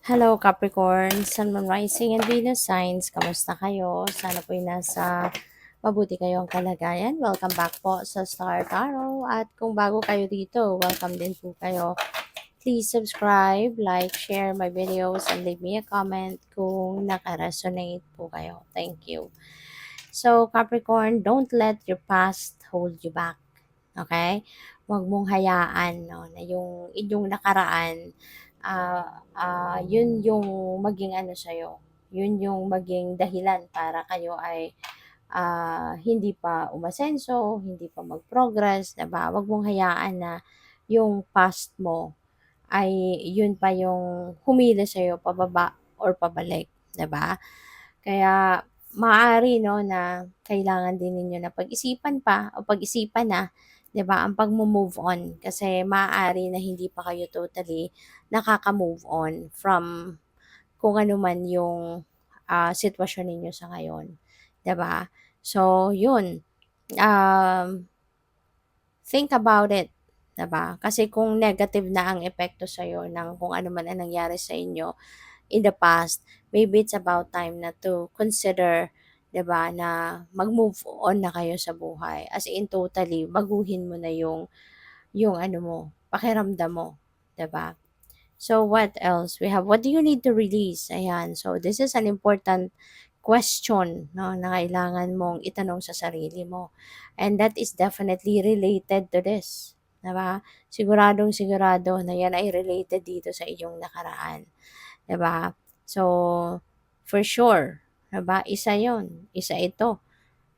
Hello Capricorn, Sun, Moon, Rising, and Venus signs. Kamusta kayo? Sana po'y nasa mabuti kayong kalagayan. Welcome back po sa Star Tarot. At kung bago kayo dito, welcome din po kayo. Please subscribe, like, share my videos, and leave me a comment kung naka-resonate po kayo. Thank you. So Capricorn, don't let your past hold you back. Okay? Huwag mong hayaan no, na yung inyong nakaraan, yun yung maging ano sa'yo. Yun yung maging dahilan para kayo ay hindi pa umasenso, hindi pa mag-progress, diba? Huwag mong hayaan na yung past mo ay yun pa yung humila sa'yo pababa or pabalik, diba? Kaya maaari 'no na kailangan din ninyo na pag-isipan pa o pag-isipan na, 'di ba, ang pagmo-move on kasi maaari na hindi pa kayo totally nakaka-move on from kung ano man yung, sitwasyon ninyo sa ngayon, 'di ba? So yun, um, think about it, 'di ba? Kasi kung negative na ang epekto sa'yo ng kung ano man ang nangyari sa inyo in the past, maybe it's about time na to consider, 'di ba, na mag-move on na kayo sa buhay. As in totally, baguhin mo na yung ano mo, pakiramdam mo, 'di ba? So what else? We have what do you need to release? Ayan. So this is an important question no na kailangan mong itanong sa sarili mo. And that is definitely related to this. 'Di ba? Siguradong sigurado na yan ay related dito sa iyong nakaraan. 'Di ba? So, for sure, 'di ba? Isa 'yon, isa ito,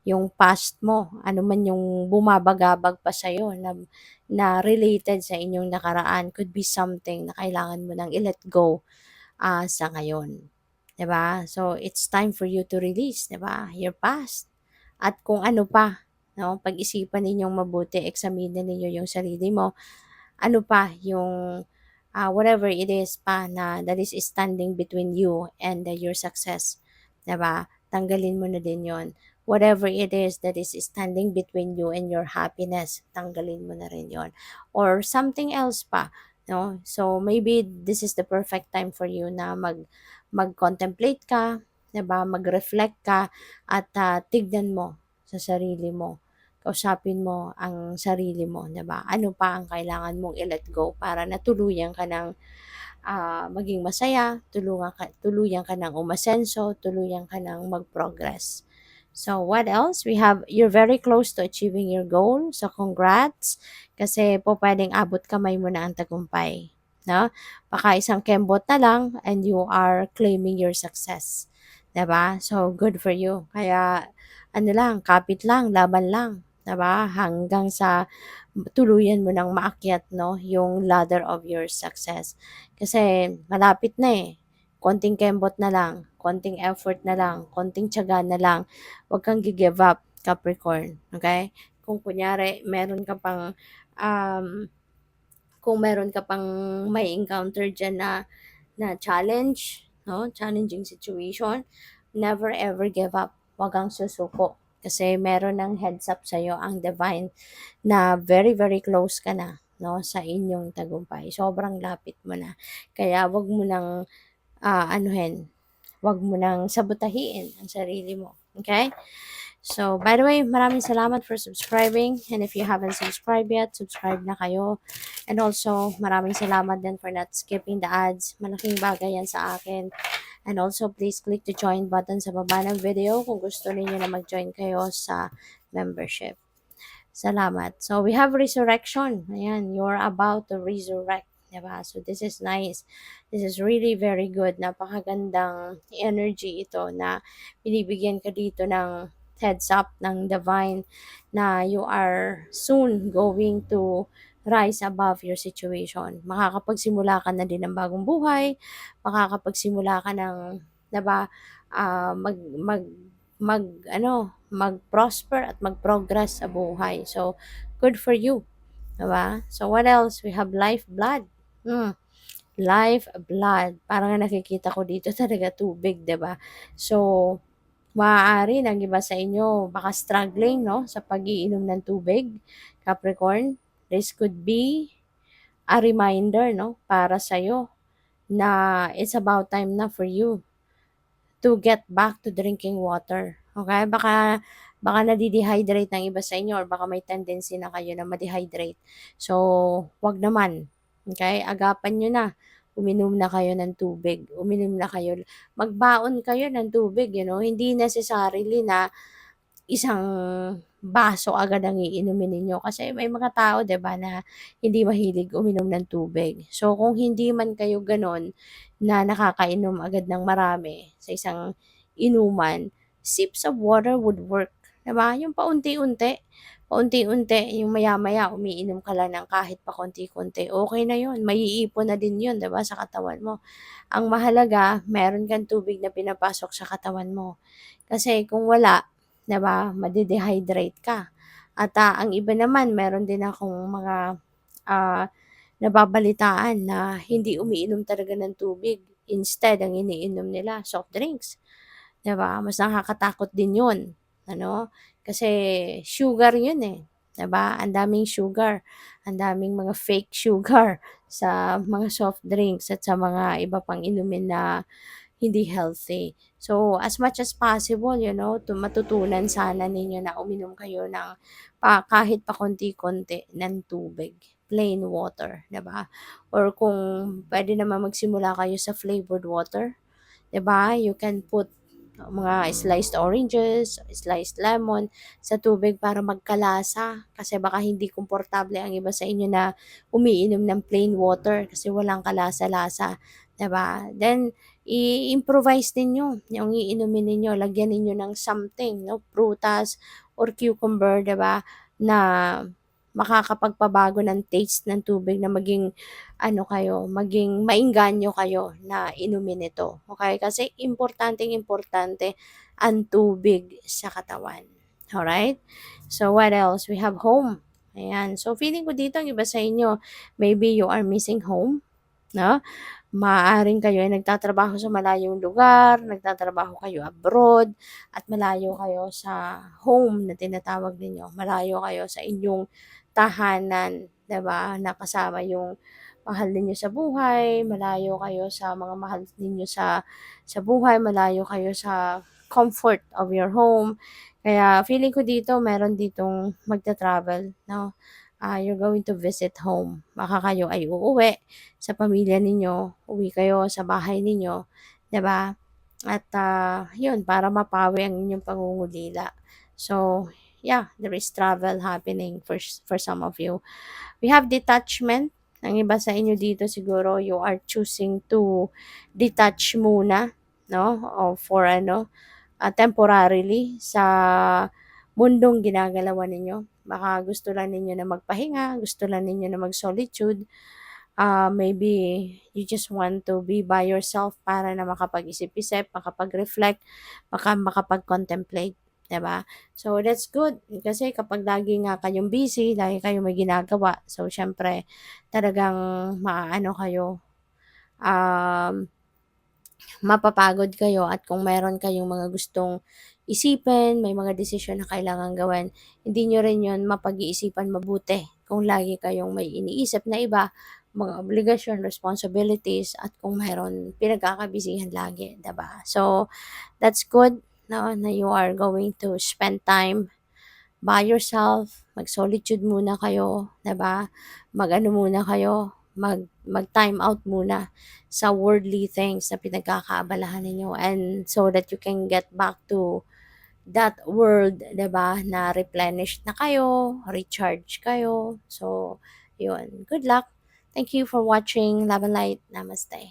yung past mo, ano man yung bumabagabag pa sa'yo na related sa inyong nakaraan could be something na kailangan mo nang i-let go, sa ngayon, 'di ba? So, it's time for you to release, 'di ba, your past. At kung ano pa, 'no, pag-isipan ninyong mabuti, examinin ninyo yung sarili mo, ano pa yung whatever it is pa na that is standing between you and your success, 'di ba? Tanggalin mo na din 'yon. Whatever it is that is standing between you and your happiness, tanggalin mo na rin 'yon. Or something else pa, no? So maybe this is the perfect time for you na mag-contemplate ka, 'di ba? Mag-reflect ka at tignan mo sa sarili mo, kausapin mo ang sarili mo, 'di ba? Ano pa ang kailangan mong i-let go para na tuluyan ka ng, maging masaya, tuluyan ka ng umasenso, tuluyan ka ng mag-progress. So what else? We have you're very close to achieving your goal. So congrats kasi po puwedeng abot kamay mo na ang tagumpay, 'no? Baka isang kembot na lang and you are claiming your success, 'di ba? So good for you. Kaya ano lang, kapit lang, laban lang, 'di ba? Hanggang sa tuluyan mo ng maakyat 'no, yung ladder of your success. Kasi malapit na, eh. Konting kembot na lang, konting effort na lang, konting tiyaga na lang. Huwag kang gi-give up, Capricorn, okay? Kung kunyari meron ka pang, um, kung meron ka pang may encounter diyan na challenge, no, challenging situation, never ever give up. Huwag kang susuko. Kasi meron ng heads up sa'yo ang divine na very, very close ka na, no, sa inyong tagumpay. Sobrang lapit mo na. Kaya wag mo nang anuhin, wag mo nang sabotahiin ang sarili mo. Okay? So, by the way, maraming salamat for subscribing. And if you haven't subscribed yet, subscribe na kayo. And also, maraming salamat din for not skipping the ads. Malaking bagay yan sa akin. And also, please click the join button sa baba ng video kung gusto niyo na mag-join kayo sa membership. Salamat. So, we have resurrection. Ayan, you're about to resurrect. Diba? So, this is nice. This is really very good. Napakagandang energy ito na binibigyan ka dito ng heads up ng divine na you are soon going to rise above your situation. Makakapagsimula ka na din ng bagong buhay, makakapagsimula ka ng, 'di ba, mag-prosper at mag-progress sa buhay. So, good for you, 'di ba? So, what else? We have life blood. Life blood. Parang nakikita ko dito talaga tubig, 'di ba? So, maaari ng iba sa inyo baka struggling, no, sa pag-iinom ng tubig, Capricorn. This could be a reminder, no, para sa'yo na it's about time na for you to get back to drinking water. Okay? Baka nade-dehydrate ng iba sa inyo or baka may tendency na kayo na ma-dehydrate. So, wag naman. Okay? Agapan nyo na. Uminom na kayo ng tubig. Uminom na kayo. Magbaon kayo ng tubig, Hindi necessarily na isang baso agad ang iinumin ninyo. Kasi may mga tao, 'di ba, na hindi mahilig uminom ng tubig. So, kung hindi man kayo gano'n na nakakainom agad ng marami sa isang inuman, sips of water would work, 'di ba? Yung paunti-unti, paunti-unti, yung maya-maya umiinom ka lang ng kahit pakonti-konti, okey na yun, maiipon na din yun, 'di ba, sa katawan mo. Ang mahalaga meron kang tubig na pinapasok sa katawan mo. Kasi kung wala, 'di ba, made-dehydrate ka. At, ang iba naman meron din akong mga, ah, nababalitaan na hindi umiinom talaga ng tubig. Instead, ang iniinom nila soft drinks, 'di ba? Mas nakakatakot din 'yun, ano, kasi sugar 'yun, eh, 'di ba? Ang daming sugar, ang daming mga fake sugar sa mga soft drinks at sa mga iba pang inumin na hindi healthy. So, as much as possible, matutunan sana ninyo na uminom kayo ng kahit pa konti-konti ng tubig, plain water, 'di ba? Or kung pwede naman magsimula kayo sa flavored water, 'di ba? You can put mga sliced oranges, sliced lemon sa tubig para magkalasa. Kasi baka hindi komportable ang iba sa inyo na umiinom ng plain water kasi walang kalasa-lasa, 'di ba? Then i-improvise ninyo yung iinumin ninyo, lagyan ninyo ng something, no, prutas or cucumber, 'di ba? Na makakapagpabago ng taste ng tubig na maging maengganyo kayo na inumin ito, okey? Kasi importanteng-importante ang tubig sa katawan, alright? So, what else? We have home, ayan. So, feeling ko dito ang iba sa inyo, maybe you are missing home, 'no? Maaaring kayo ay nagtatrabaho sa malayong lugar, nagtatrabaho kayo abroad, at malayo kayo sa home na tinatawag ninyo. Malayo kayo sa inyong tahanan, 'di ba, na kasama yung mahal ninyo sa buhay, malayo kayo sa mga mahal ninyo sa buhay, malayo kayo sa comfort of your home. Kaya feeling ko dito meron ditong magta-travel, 'no? You're going to visit home. Baka kayo ay uuwi sa pamilya ninyo, uwi kayo sa bahay ninyo, 'di ba? At, 'yun para mapawi ang inyong pangungulila. So, yeah, there is travel happening for some of you. We have detachment. Ang iba sa inyo dito siguro you are choosing to detach muna, 'no, o for temporarily sa mundong ginagalawan ninyo. Baka gusto lang ninyo na magpahinga, gusto lang ninyo na mag-solitude. Maybe you just want to be by yourself para na makapag-isip-isip, makapag-reflect, makapag-contemplate, 'di ba? So, that's good kasi kapag lagi nga kayong busy, lagi kayong may ginagawa, so siyempre talagang maaano kayo, um mapapagod kayo at kung meron kayong mga gustong isipin, may mga desisyon na kailangang gawin, hindi nyo rin yun mapag-iisipan mabuti kung lagi kayong may iniisip na iba, mga obligasyon, responsibilities, at kung meron pinagkakabisihan lagi, 'di ba? So, that's good, no, na you are going to spend time by yourself, mag-solitude muna kayo, 'di ba? Mag-ano muna kayo, mag-time out muna sa worldly things na pinagkakaabalahan ninyo, and so that you can get back to that world, 'di ba, na replenished na kayo, recharge kayo. So, yun. Good luck. Thank you for watching. Love and light. Namaste.